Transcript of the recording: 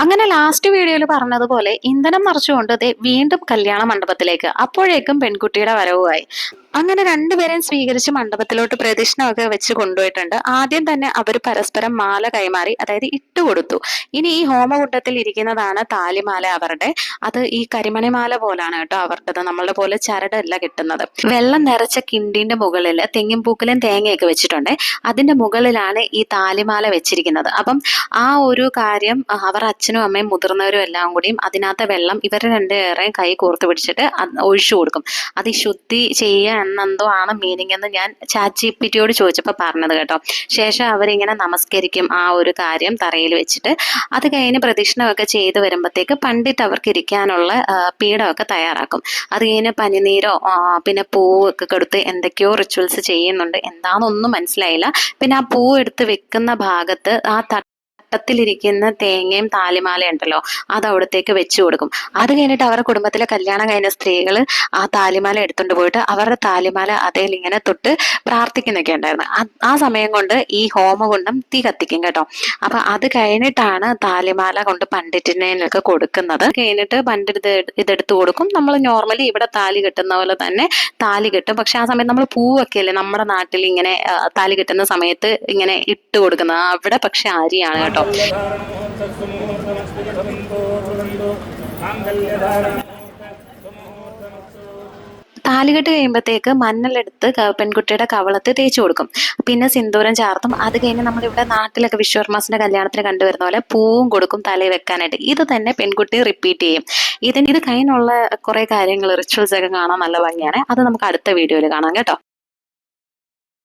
അങ്ങനെ ലാസ്റ്റ് വീഡിയോയിൽ പറഞ്ഞതുപോലെ ഇന്ധനം നിറച്ചുകൊണ്ട് ദേ വീണ്ടും കല്യാണ മണ്ഡപത്തിലേക്ക്. അപ്പോഴേക്കും പെൺകുട്ടിയുടെ വരവുമായി. അങ്ങനെ രണ്ടുപേരെയും സ്വീകരിച്ച് മണ്ഡപത്തിലോട്ട് പ്രദക്ഷിണമൊക്കെ വെച്ച് കൊണ്ടുപോയിട്ടുണ്ട്. ആദ്യം തന്നെ അവർ പരസ്പരം മാല കൈമാറി, അതായത് ഇട്ടുകൊടുത്തു. ഇനി ഈ ഹോമകുണ്ടത്തിൽ ഇരിക്കുന്നതാണ് താലിമാല അവരുടെ. അത് ഈ കരിമണിമാല പോലാണ് കേട്ടോ അവരുടേത്. നമ്മളുടെ പോലെ ചരടല്ല കിട്ടുന്നത്. വെള്ളം നിറച്ച കിണ്ടിന്റെ മുകളിൽ തെങ്ങിൻ പൂക്കലും തേങ്ങയൊക്കെ വെച്ചിട്ടുണ്ട്. അതിന്റെ മുകളിലാണ് ഈ താലിമാല വെച്ചിരിക്കുന്നത്. അപ്പം ആ ഒരു കാര്യം അവർ അച്ഛനും അമ്മയും മുതിർന്നവരും എല്ലാം കൂടിയും അതിനകത്തെ വെള്ളം ഇവർ രണ്ടുപേരെയും കൈ കോർത്ത് പിടിച്ചിട്ട് ഒഴിച്ചു കൊടുക്കും. അത് ഈ ശുദ്ധി ചെയ്യുക എന്നെന്തോ ആണ് മീനിങ് എന്ന് ഞാൻ ChatGPT-യോട് ചോദിച്ചപ്പോൾ പറഞ്ഞത് കേട്ടോ. ശേഷം അവരിങ്ങനെ നമസ്കരിക്കും ആ ഒരു കാര്യം തറയിൽ വെച്ചിട്ട്. അത് കഴിഞ്ഞ് പ്രദക്ഷിണമൊക്കെ ചെയ്ത് വരുമ്പോഴത്തേക്ക് പണ്ഡിറ്റ് അവർക്ക് ഇരിക്കാനുള്ള പീഠമൊക്കെ തയ്യാറാക്കും. അത് കഴിഞ്ഞ് പനിനീരോ പിന്നെ പൂവൊക്കെ കൊടുത്ത് എന്തൊക്കെയോ റിച്വൽസ് ചെയ്യുന്നുണ്ട്. എന്താണെന്നൊന്നും മനസ്സിലായില്ല. പിന്നെ ആ പൂ എടുത്ത് വെക്കുന്ന ഭാഗത്ത് ആ ത്തിലിരിക്കുന്ന തേങ്ങയും താലിമാല ഉണ്ടല്ലോ, അത് അവിടത്തേക്ക് വെച്ചു കൊടുക്കും. അത് കഴിഞ്ഞിട്ട് അവരുടെ കുടുംബത്തിലെ കല്യാണം കഴിഞ്ഞ സ്ത്രീകൾ ആ താലിമാല എടുത്തുകൊണ്ട് പോയിട്ട് അവരുടെ താലിമാല അതേൽ ഇങ്ങനെ തൊട്ട് പ്രാർത്ഥിക്കുന്നൊക്കെ ഉണ്ടായിരുന്നു. ആ സമയം കൊണ്ട് ഈ ഹോമകുണ്ടം തീ കത്തിക്കും കേട്ടോ. അപ്പൊ അത് കഴിഞ്ഞിട്ടാണ് താലിമാല കൊണ്ട് പണ്ഡിറ്റിനൊക്കെ കൊടുക്കുന്നത്. കഴിഞ്ഞിട്ട് പണ്ഡിറ്റ് ഇതെടുത്ത് കൊടുക്കും. നമ്മൾ നോർമലി ഇവിടെ താലി കെട്ടുന്ന പോലെ തന്നെ താലി കെട്ടും. പക്ഷെ ആ സമയത്ത് നമ്മൾ പൂവൊക്കെ അല്ലേ നമ്മുടെ നാട്ടിൽ ഇങ്ങനെ താലി കെട്ടുന്ന സമയത്ത് ഇങ്ങനെ ഇട്ട് കൊടുക്കുന്നത്. അവിടെ പക്ഷെ അരിയാണ് കേട്ടോ. താലികെട്ട് കഴിയുമ്പോഴത്തേക്ക് മഞ്ഞളെടുത്ത് പെൺകുട്ടിയുടെ കവളത്ത് തേച്ചു കൊടുക്കും. പിന്നെ സിന്ദൂരം ചാർത്തും. അത് കഴിഞ്ഞ് നമ്മളിവിടെ നാട്ടിലൊക്കെ വിശ്വകർമാസിന്റെ കല്യാണത്തിന് കണ്ടുവരുന്ന പോലെ പൂവും കൊടുക്കും തലയിൽ വെക്കാനായിട്ട്. ഇത് തന്നെ പെൺകുട്ടി റിപ്പീറ്റ് ചെയ്യും. ഇത് കഴിഞ്ഞുള്ള കുറെ കാര്യങ്ങൾ റിച്വൽസ് ഒക്കെ കാണാൻ നല്ല ഭംഗിയാണ്. അത് നമുക്ക് അടുത്ത വീഡിയോയിൽ കാണാം കേട്ടോ.